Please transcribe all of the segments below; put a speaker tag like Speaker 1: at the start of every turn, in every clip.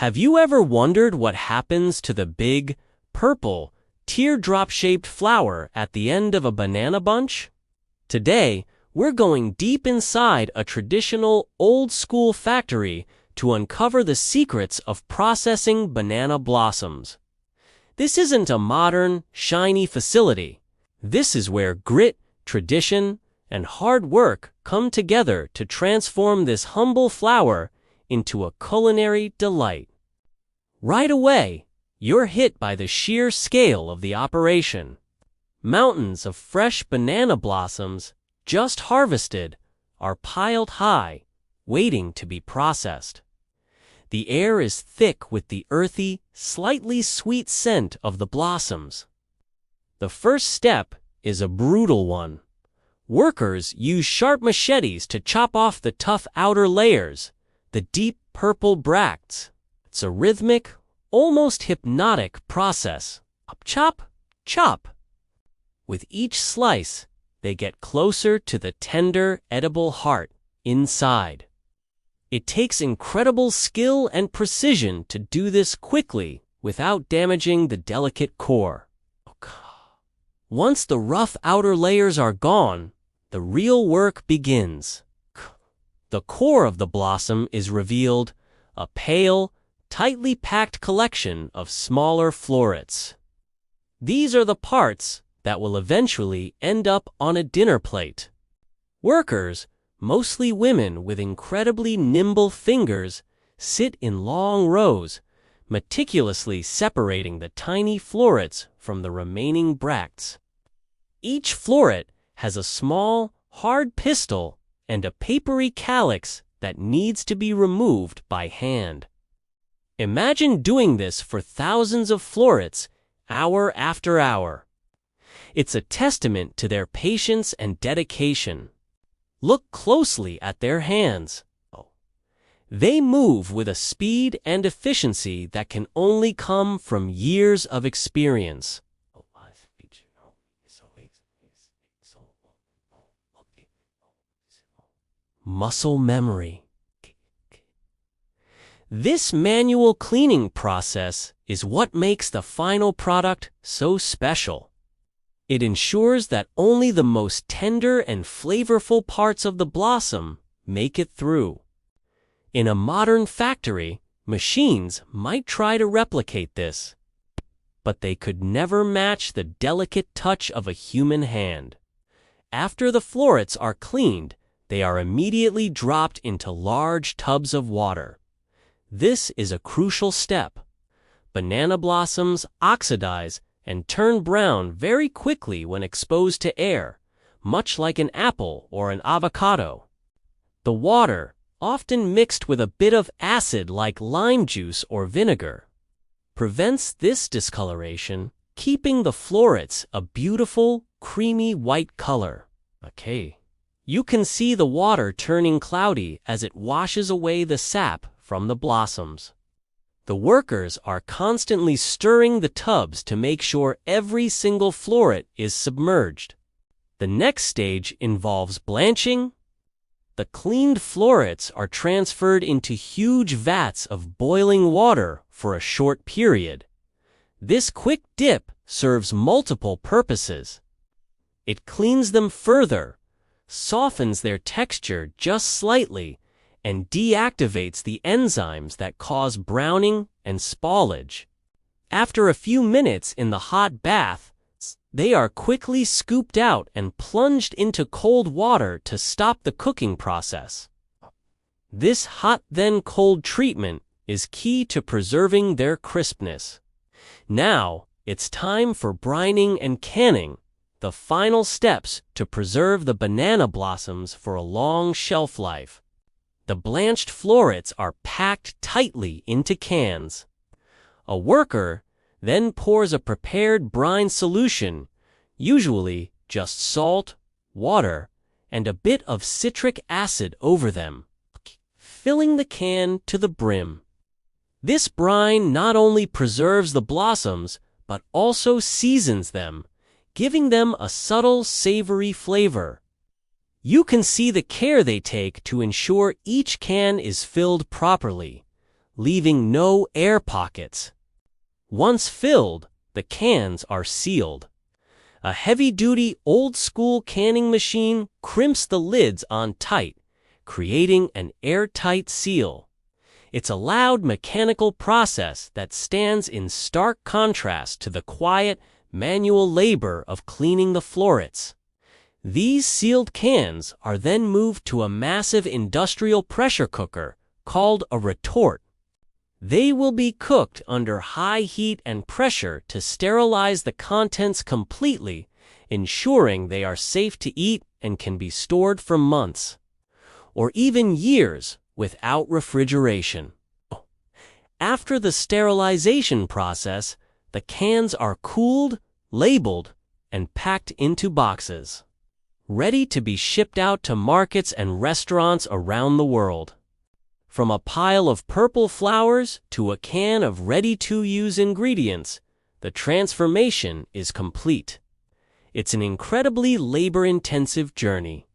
Speaker 1: Have you ever wondered what happens to the big, purple, teardrop-shaped flower at the end of a banana bunch? Today, we're going deep inside a traditional, old-school factory to uncover the secrets of processing banana blossoms. This isn't a modern, shiny facility. This is where grit, tradition, and hard work come together to transform this humble flower into a culinary delight. Right away, you're hit by the sheer scale of the operation. Mountains of fresh banana blossoms, just harvested, are piled high, waiting to be processed. The air is thick with the earthy, slightly sweet scent of the blossoms. The first step is a brutal one. Workers use sharp machetes to chop off the tough outer layers, the deep purple bracts. It's a rhythmic, almost hypnotic process. Chop, chop. With each slice, they get closer to the tender, edible heart inside. It takes incredible skill and precision to do this quickly without damaging the delicate core. Once the rough outer layers are gone, the real work begins. The core of the blossom is revealed, a pale, tightly packed collection of smaller florets. These are the parts that will eventually end up on a dinner plate. Workers, mostly women with incredibly nimble fingers, sit in long rows, meticulously separating the tiny florets from the remaining bracts. Each floret has a small, hard pistil and a papery calyx that needs to be removed by hand. Imagine doing this for thousands of florets, hour after hour. It's a testament to their patience and dedication. Look closely at their hands. They move with a speed and efficiency that can only come from years of experience. Muscle memory. This manual cleaning process is what makes the final product so special. It ensures that only the most tender and flavorful parts of the blossom make it through. In a modern factory, machines might try to replicate this, but they could never match the delicate touch of a human hand. After the florets are cleaned, they are immediately dropped into large tubs of water. This is a crucial step. Banana blossoms oxidize and turn brown very quickly when exposed to air, much like an apple or an avocado. The water, often mixed with a bit of acid like lime juice or vinegar, prevents this discoloration, keeping the florets a beautiful, creamy white color. You can see the water turning cloudy as it washes away the sap from the blossoms. The workers are constantly stirring the tubs to make sure every single floret is submerged. The next stage involves blanching. The cleaned florets are transferred into huge vats of boiling water for a short period. This quick dip serves multiple purposes. It cleans them further, softens their texture just slightly, and deactivates the enzymes that cause browning and spoilage. After a few minutes in the hot bath, they are quickly scooped out and plunged into cold water to stop the cooking process. This hot then cold treatment is key to preserving their crispness. Now, it's time for brining and canning, the final steps to preserve the banana blossoms for a long shelf life. The blanched florets are packed tightly into cans. A worker then pours a prepared brine solution, usually just salt, water, and a bit of citric acid over them, filling the can to the brim. This brine not only preserves the blossoms, but also seasons them, giving them a subtle, savory flavor. You can see the care they take to ensure each can is filled properly, leaving no air pockets. Once filled, the cans are sealed. A heavy-duty, old-school canning machine crimps the lids on tight, creating an airtight seal. It's a loud mechanical process that stands in stark contrast to the quiet, manual labor of cleaning the florets. These sealed cans are then moved to a massive industrial pressure cooker called a retort. They will be cooked under high heat and pressure to sterilize the contents completely, ensuring they are safe to eat and can be stored for months, or even years, without refrigeration. After the sterilization process, the cans are cooled, labeled, and packed into boxes, ready to be shipped out to markets and restaurants around the world. From a pile of purple flowers to a can of ready-to-use ingredients, the transformation is complete. It's an incredibly labor-intensive journey.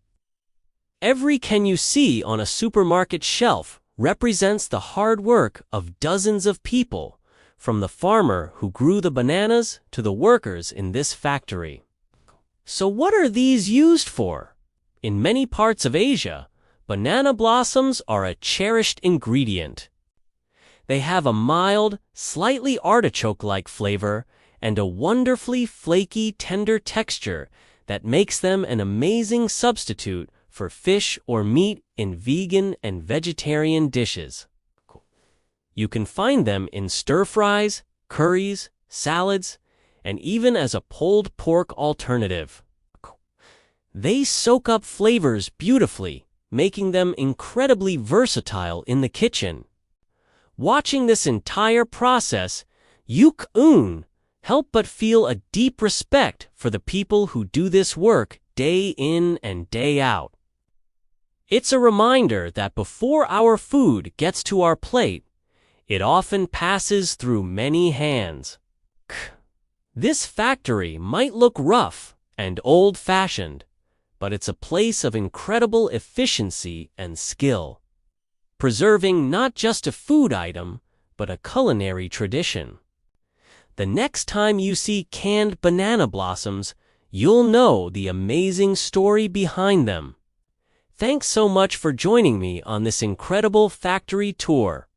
Speaker 1: Every can you see on a supermarket shelf represents the hard work of dozens of people, from the farmer who grew the bananas to the workers in this factory. So what are these used for? In many parts of Asia, banana blossoms are a cherished ingredient. They have a mild, slightly artichoke-like flavor and a wonderfully flaky, tender texture that makes them an amazing substitute for fish or meat in vegan and vegetarian dishes. You can find them in stir-fries, curries, salads, and even as a pulled pork alternative. They soak up flavors beautifully, making them incredibly versatile in the kitchen. Watching this entire process, you can help but feel a deep respect for the people who do this work day in and day out. It's a reminder that before our food gets to our plate, it often passes through many hands. This factory might look rough and old-fashioned, but it's a place of incredible efficiency and skill, preserving not just a food item, but a culinary tradition. The next time you see canned banana blossoms, you'll know the amazing story behind them. Thanks so much for joining me on this incredible factory tour.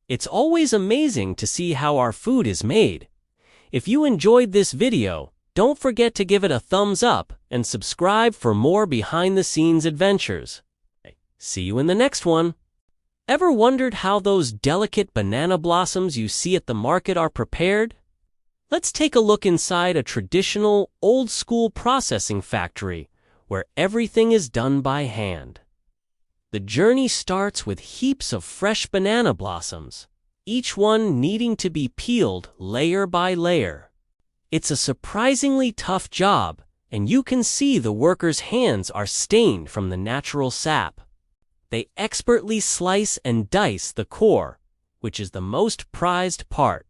Speaker 1: It's always amazing to see how our food is made. If you enjoyed this video, don't forget to give it a thumbs up and subscribe for more behind-the-scenes adventures. See you in the next one. Ever wondered how those delicate banana blossoms you see at the market are prepared? Let's take a look inside a traditional, old-school processing factory where everything is done by hand. The journey starts with heaps of fresh banana blossoms, each one needing to be peeled layer by layer. It's a surprisingly tough job, and you can see the workers' hands are stained from the natural sap. They expertly slice and dice the core, which is the most prized part.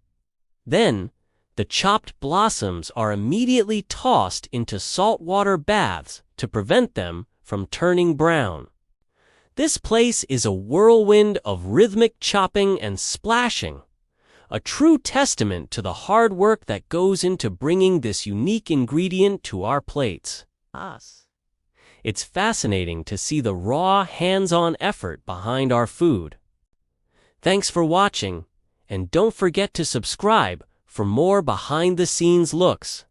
Speaker 1: Then, the chopped blossoms are immediately tossed into saltwater baths to prevent them from turning brown. This place is a whirlwind of rhythmic chopping and splashing, a true testament to the hard work that goes into bringing this unique ingredient to our plates. It's fascinating to see the raw, hands-on effort behind our food. Thanks for watching, and don't forget to subscribe for more behind-the-scenes looks.